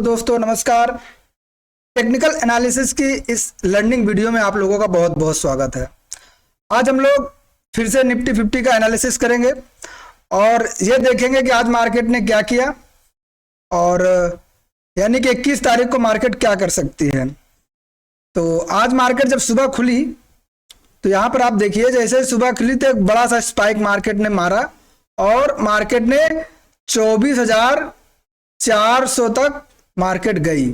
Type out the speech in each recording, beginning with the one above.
दोस्तों नमस्कार। Technical analysis की इस लर्निंग वीडियो में आप लोगों का बहुत बहुत स्वागत है। आज हम लोग फिर से निफ्टी 50 का एनालिसिस करेंगे और ये देखेंगे कि आज मार्केट ने क्या किया और यानी कि 21 तारीख को मार्केट क्या कर सकती है। तो आज मार्केट जब सुबह खुली तो यहाँ पर आप देखिए, जैसे सुबह खुली तो एक बड़ा सा स्पाइक मार्केट ने मारा और मार्केट ने 24,400 तक मार्केट गई।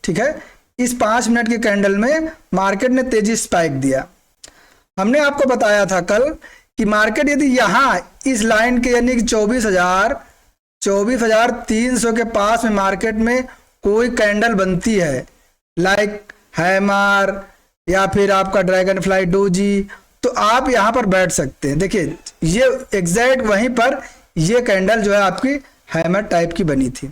ठीक है, इस 5 मिनट के कैंडल में मार्केट ने तेजी स्पाइक दिया। हमने आपको बताया था कल कि मार्केट यदि यहां इस लाइन के यानी कि 24,300 के पास में मार्केट में कोई कैंडल बनती है, लाइक हैमर या फिर आपका ड्रैगन फ्लाई डोजी, तो आप यहां पर बैठ सकते हैं। देखिए ये एग्जैक्ट वहीं पर ये कैंडल जो है आपकी हैमर टाइप की बनी थी।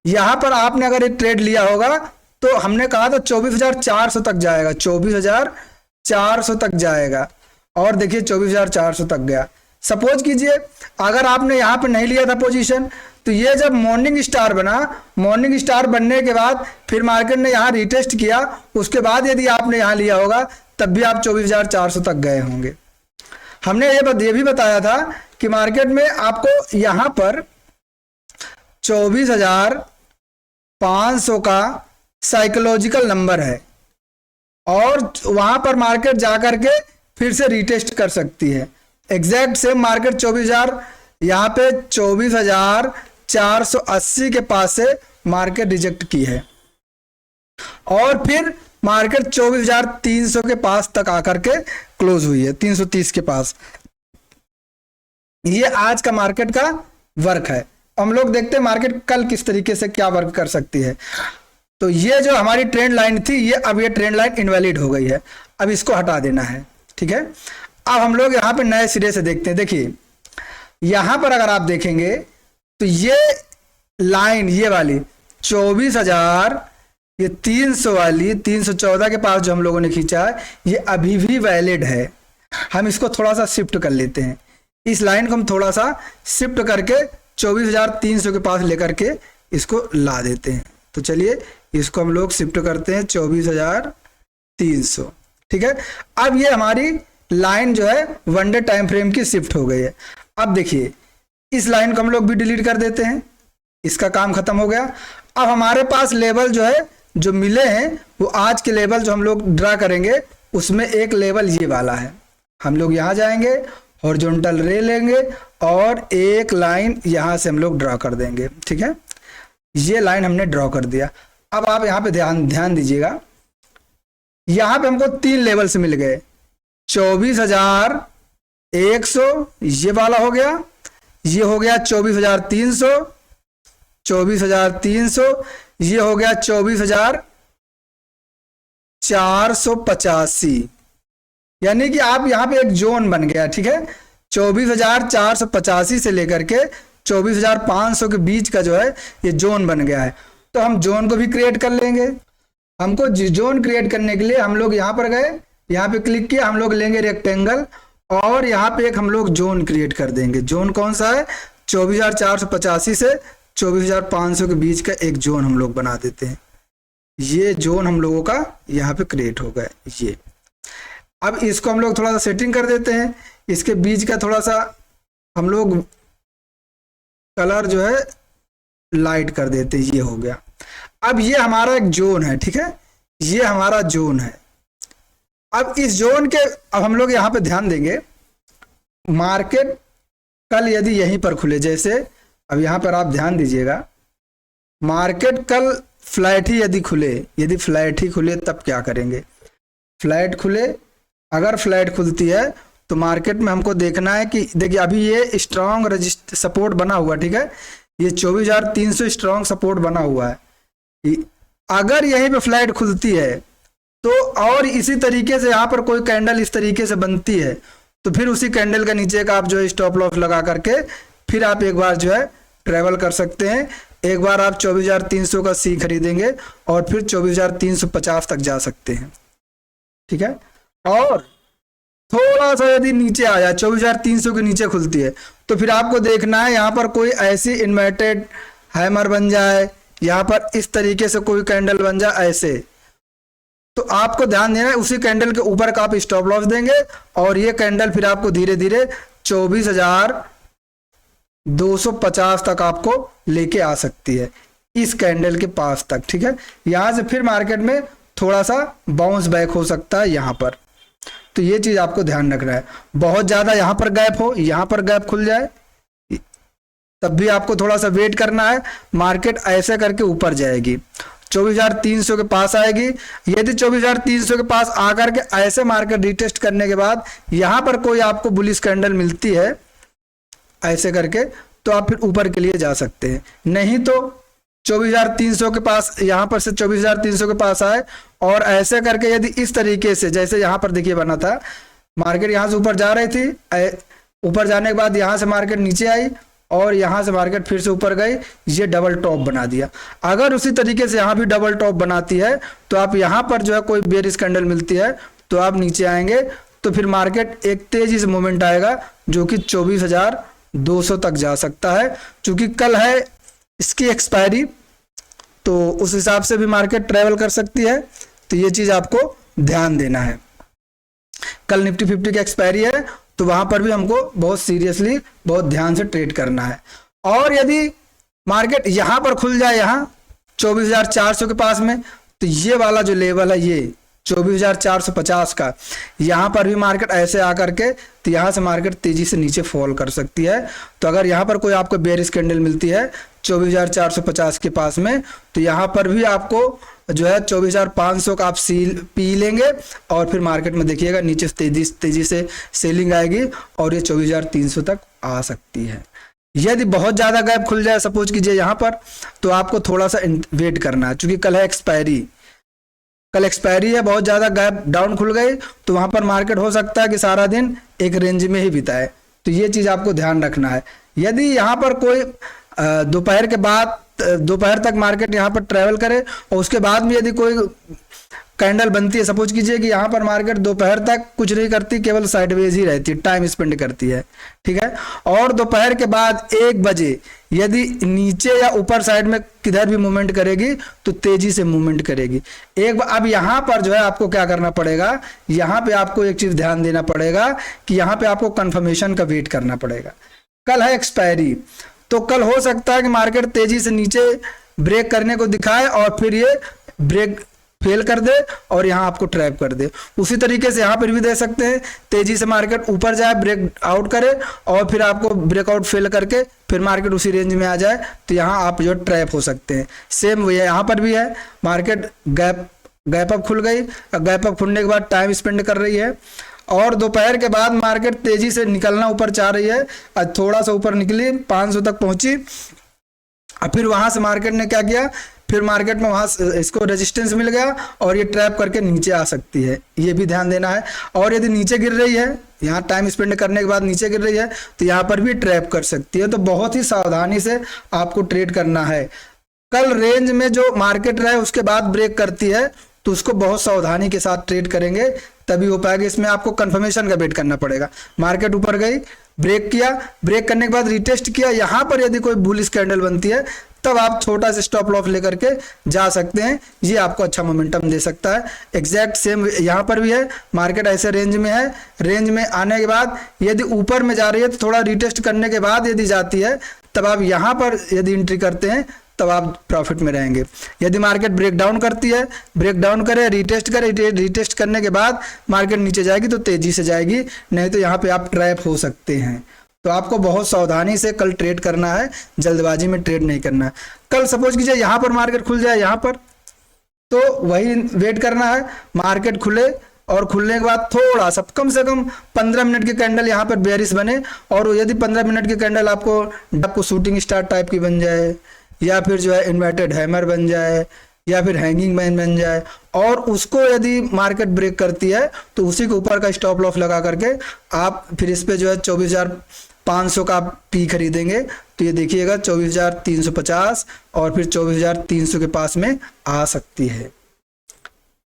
यहां पर आपने अगर एक ट्रेड लिया होगा तो हमने कहा था 24,400 तक जाएगा, 24,400 तक जाएगा और देखिए 24,400 तक गया। सपोज कीजिए अगर आपने यहां पे नहीं लिया था पोजीशन, तो ये जब मॉर्निंग स्टार बना, मॉर्निंग स्टार बनने के बाद फिर मार्केट ने यहां रिटेस्ट किया, उसके बाद यदि आपने यहां लिया होगा तब भी आप 24,400 तक गए होंगे। हमने ये भी बताया था कि मार्केट में आपको यहां पर 24,500 का साइकोलॉजिकल नंबर है और वहां पर मार्केट जाकर के फिर से रिटेस्ट कर सकती है। एग्जैक्ट सेम मार्केट 24,000 यहाँ पे 24,480 के पास से मार्केट रिजेक्ट की है और फिर मार्केट 24,300 के पास तक आकर के क्लोज हुई है, 330 के पास। ये आज का मार्केट का वर्क है। हम लोग देखते हैं मार्केट कल किस तरीके से क्या वर्क कर सकती है। तो ये जो हमारी ट्रेंड लाइन थी, ये ट्रेंड लाइन इनवैलिड हो गई है, अब इसको हटा देना है। ठीक है, अब हम लोग यहाँ पे नए सिरे से देखते हैं। देखिए यहां पर अगर आप देखेंगे तो ये लाइन, ये वाली 24,300 वाली 314 के पास जो हम लोगों ने खींचा है, ये अभी भी वैलिड है। हम इसको थोड़ा सा शिफ्ट कर लेते हैं, इस लाइन को हम थोड़ा सा शिफ्ट करके 24,300 के पास लेकर के इसको ला देते हैं। तो चलिए इसको हम लोग शिफ्ट करते हैं 24,300। ठीक है, अब ये हमारी लाइन जो है वन डे टाइम फ्रेम की शिफ्ट हो गई है। अब देखिए इस लाइन को हम लोग भी डिलीट कर देते हैं, इसका काम खत्म हो गया। अब हमारे पास लेवल जो है जो मिले हैं, वो आज के लेवल जो हम लोग ड्रा करेंगे उसमें एक लेवल ये वाला है। हम लोग यहाँ जाएंगे, हॉरिजॉन्टल रे लेंगे और एक लाइन यहां से हम लोग ड्रॉ कर देंगे। ठीक है, ये लाइन हमने ड्रॉ कर दिया। अब आप यहां पे ध्यान दीजिएगा, यहां पे हमको 3 लेवल से मिल गए। 24,100 ये वाला हो गया, ये हो गया 24,300, 24,300 ये हो गया 24,485, यानी कि आप यहां पे एक जोन बन गया। ठीक है, 24,485 से लेकर के 24,500 के बीच का जो है ये जोन बन गया है। तो हम जोन को भी क्रिएट कर लेंगे। हमको जोन क्रिएट करने के लिए हम लोग यहाँ पर गए, यहाँ पे क्लिक किया, हम लोग लेंगे रेक्टेंगल और यहाँ पे एक हम लोग जोन क्रिएट कर देंगे। जोन कौन सा है? 24,485 से 24,500 के बीच का एक जोन हम लोग बना देते हैं। ये जोन हम लोगों का यहाँ पे क्रिएट हो गया। ये अब इसको हम लोग थोड़ा सा सेटिंग कर देते हैं, इसके बीच का थोड़ा सा हम लोग कलर जो है लाइट कर देते हैं। ये हो गया। अब ये हमारा एक जोन है। ठीक है, ये हमारा जोन है। अब इस जोन के अब हम लोग यहाँ पे ध्यान देंगे, मार्केट कल यदि यहीं पर खुले, जैसे अब यहाँ पर आप ध्यान दीजिएगा, मार्केट कल फ्लैट ही यदि खुले, यदि फ्लैट ही खुले तब क्या करेंगे? फ्लैट खुले, अगर फ्लैट खुलती है तो मार्केट में हमको देखना है कि देखिए अभी ये स्ट्रॉन्ग सपोर्ट बना हुआ। ठीक है, ये 24,300 स्ट्रॉन्ग सपोर्ट बना हुआ है। अगर यहीं पे फ्लैट खुलती है तो और इसी तरीके से यहाँ पर कोई कैंडल इस तरीके से बनती है, तो फिर उसी कैंडल का नीचे का आप जो है स्टॉप लॉस लगा करके फिर आप एक बार जो है ट्रेवल कर सकते हैं। एक बार आप 24,300 का सी खरीदेंगे और फिर 24,350 तक जा सकते हैं। ठीक है, और थोड़ा सा यदि नीचे आ जाए, 24,300 के नीचे खुलती है, तो फिर आपको देखना है यहाँ पर कोई ऐसी इन्वर्टेड हैमर बन जाए यहाँ पर इस तरीके से कोई कैंडल बन जाए ऐसे, तो आपको ध्यान देना है उसी कैंडल के ऊपर का आप स्टॉप लॉस देंगे और ये कैंडल फिर आपको धीरे धीरे 24,250 तक आपको लेके आ सकती है, इस कैंडल के पास तक। ठीक है, यहां से फिर मार्केट में थोड़ा सा बाउंस बैक हो सकता है यहां पर, तो ये चीज आपको ध्यान रखना है। बहुत ज्यादा यहां पर गैप हो, यहां पर गैप खुल जाए तब भी आपको थोड़ा सा वेट करना है। मार्केट ऐसे करके ऊपर जाएगी, 24,300 के पास आएगी। यदि 24,300 के पास आकर के ऐसे मार्केट रिटेस्ट करने के बाद यहां पर कोई आपको बुलिश कैंडल मिलती है ऐसे करके, तो आप फिर ऊपर के लिए जा सकते हैं। नहीं तो 24,300 के पास, यहां पर से 24,300 के पास आए और ऐसे करके यदि इस तरीके से, जैसे यहां पर देखिए बना था, मार्केट यहां से ऊपर जा रही थी, ऊपर जाने के बाद यहां से मार्केट नीचे आई और यहां से मार्केट फिर से ऊपर गई, ये डबल टॉप बना दिया। अगर उसी तरीके से यहां भी डबल टॉप बनाती है तो आप यहां पर जो है कोई बेयरिश कैंडल मिलती है तो आप नीचे आएंगे, तो फिर मार्केट एक तेजी से मूवमेंट आएगा जो कि 24,200 तक जा सकता है। क्योंकि कल है इसकी एक्सपायरी, तो उस हिसाब से भी मार्केट ट्रेवल कर सकती है, तो ये चीज आपको ध्यान देना है। कल निफ्टी 50 की एक्सपायरी है, तो वहां पर भी हमको बहुत सीरियसली, बहुत ध्यान से ट्रेड करना है। और यदि मार्केट यहां पर खुल जाए, यहां 24,400 के पास में, तो ये वाला जो लेवल है ये 24,450 का, यहां पर भी मार्केट ऐसे आकर के, तो यहां से मार्केट तेजी से नीचे फॉल कर सकती है। तो अगर यहां पर कोई आपको बेयरिश कैंडल मिलती है 24,450 के पास में, तो यहां पर भी आपको जो है 24,500 का आप सील पी लेंगे और फिर मार्केट में देखिएगा नीचे तेजी से सेलिंग आएगी और ये 24,300 तक आ सकती है। यदि बहुत ज्यादा गैप खुल जाए, सपोज कीजिए यहां पर, तो आपको थोड़ा सा वेट करना है, क्योंकि कल है एक्सपायरी, कल एक्सपायरी है, बहुत ज्यादा गैप डाउन खुल गई तो वहां पर मार्केट हो सकता है कि सारा दिन एक रेंज में ही बिताए, तो ये चीज आपको ध्यान रखना है। यदि यहाँ पर कोई दोपहर के बाद, दोपहर तक मार्केट यहाँ पर ट्रेवल करे और उसके बाद में यदि कोई कैंडल बनती है, सपोज कीजिए कि यहाँ पर मार्केट दोपहर तक कुछ नहीं करती, केवल साइडवेज ही रहती है, टाइम स्पेंड करती है, ठीक है, और दोपहर के बाद 1 बजे यदि नीचे या ऊपर साइड में किधर भी मूवमेंट करेगी तो तेजी से मूवमेंट करेगी। अब यहाँ पर जो है आपको क्या करना पड़ेगा, यहाँ पे आपको एक चीज ध्यान देना पड़ेगा कि यहाँ पे आपको कंफर्मेशन का वेट करना पड़ेगा। कल है एक्सपायरी, तो कल हो सकता है कि मार्केट तेजी से नीचे ब्रेक करने को दिखाए और फिर ये ब्रेक फेल कर दे और यहाँ आपको ट्रैप कर दे। उसी तरीके से यहाँ पर भी दे सकते हैं, तेजी से मार्केट ऊपर जाए, ब्रेक आउट करे और फिर आपको ब्रेकआउट फेल करके फिर मार्केट उसी रेंज में आ जाए, तो यहाँ आप जो ट्रैप हो सकते हैं। सेम वही यहाँ पर भी है, मार्केट गैप अप खुल गई, गैप अप खुलने के बाद टाइम स्पेंड कर रही है और दोपहर के बाद मार्केट तेजी से निकलना ऊपर चाह रही है, आज थोड़ा सा ऊपर निकली, 500 तक पहुंची और फिर वहां से मार्केट ने क्या किया, फिर मार्केट में वहां इसको रेजिस्टेंस मिल गया और ये ट्रैप करके नीचे आ सकती है, ये भी ध्यान देना है। और यदि नीचे गिर रही है, यहाँ टाइम स्पेंड करने के बाद नीचे गिर रही है, तो यहाँ पर भी ट्रैप कर सकती है। तो बहुत ही सावधानी से आपको ट्रेड करना है। कल रेंज में जो मार्केट रहे उसके बाद ब्रेक करती है तो उसको बहुत सावधानी के साथ ट्रेड करेंगे तभी हो पाएगा। इसमें आपको कंफर्मेशन का वेट करना पड़ेगा। मार्केट ऊपर गई, ब्रेक किया, ब्रेक करने के बाद रिटेस्ट किया, यहाँ पर यदि कोई बुलिश कैंडल बनती है तब आप छोटा सा स्टॉप लॉस लेकर के जा सकते हैं, ये आपको अच्छा मोमेंटम दे सकता है। एग्जैक्ट सेम यहाँ पर भी है, मार्केट ऐसे रेंज में है, रेंज में आने के बाद यदि ऊपर में जा रही है तो थोड़ा रिटेस्ट करने के बाद यदि जाती है तब आप यहाँ पर यदि एंट्री करते हैं तब आप प्रॉफिट में रहेंगे। यदि मार्केट ब्रेक डाउन करती है, ब्रेक डाउन करे, रिटेस्ट करे, रिटेस्ट करने के बाद मार्केट नीचे जाएगी तो तेजी से जाएगी, नहीं तो यहाँ पे आप ट्रैप हो सकते हैं। तो आपको बहुत सावधानी से कल ट्रेड करना है, जल्दबाजी में ट्रेड नहीं करना है। कल सपोज कीजिए यहाँ पर मार्केट खुल जाए यहाँ पर, तो वही वेट करना है, मार्केट खुले और खुलने के बाद थोड़ा सा कम से कम 15 मिनट की कैंडल यहाँ पर बेयरिश बने और यदि 15 मिनट की कैंडल आपको शूटिंग स्टार टाइप की बन जाए या फिर जो है इन्वर्टेड हैमर बन जाए या फिर हैंगिंग मैन बन जाए और उसको यदि मार्केट ब्रेक करती है तो उसी के ऊपर का स्टॉप लॉस लगा करके आप फिर इस पे जो है 24,500 का पी खरीदेंगे, तो ये देखिएगा 24,350 और फिर 24,300 के पास में आ सकती है।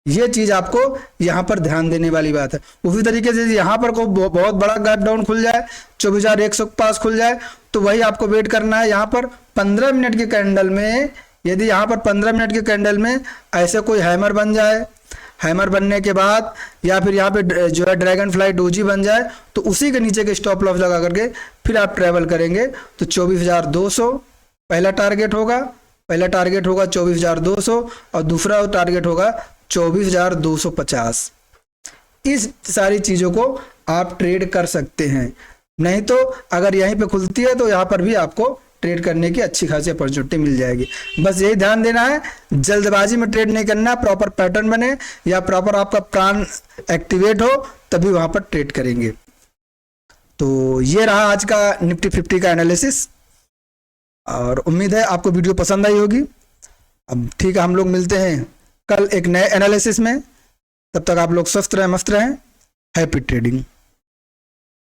ये चीज आपको यहाँ पर ध्यान देने वाली बात है। उसी तरीके से यहाँ पर को बहुत बड़ा गैप डाउन खुल जाए, 24,100 के पास खुल जाए, तो वही आपको वेट करना है। यहाँ पर 15 मिनट की कैंडल में यदि यहाँ पर 15 मिनट के कैंडल में ऐसे कोई हैमर बन जाए, हैमर बनने के बाद या फिर यहाँ पे जो है ड्रैगन फ्लाई डोजी बन जाए, तो उसी के नीचे के स्टॉप लॉस लगा करके फिर आप ट्रेवल करेंगे तो 24,200 पहला टारगेट होगा, 24,200 और दूसरा टारगेट होगा 24,250। इस सारी चीज़ों को आप ट्रेड कर सकते हैं। नहीं तो अगर यहीं पे खुलती है तो यहाँ पर भी आपको ट्रेड करने की अच्छी खासी अपॉर्चुनिटी मिल जाएगी। बस यही ध्यान देना है, जल्दबाजी में ट्रेड नहीं करना, प्रॉपर पैटर्न बने या प्रॉपर आपका प्लान एक्टिवेट हो तभी वहां पर ट्रेड करेंगे। तो ये रहा आज का निफ्टी 50 का एनालिसिस और उम्मीद है आपको वीडियो पसंद आई होगी। अब ठीक है, हम लोग मिलते हैं कल एक नए एनालिसिस में। तब तक आप लोग स्वस्थ रहें, मस्त रहें। Happy trading.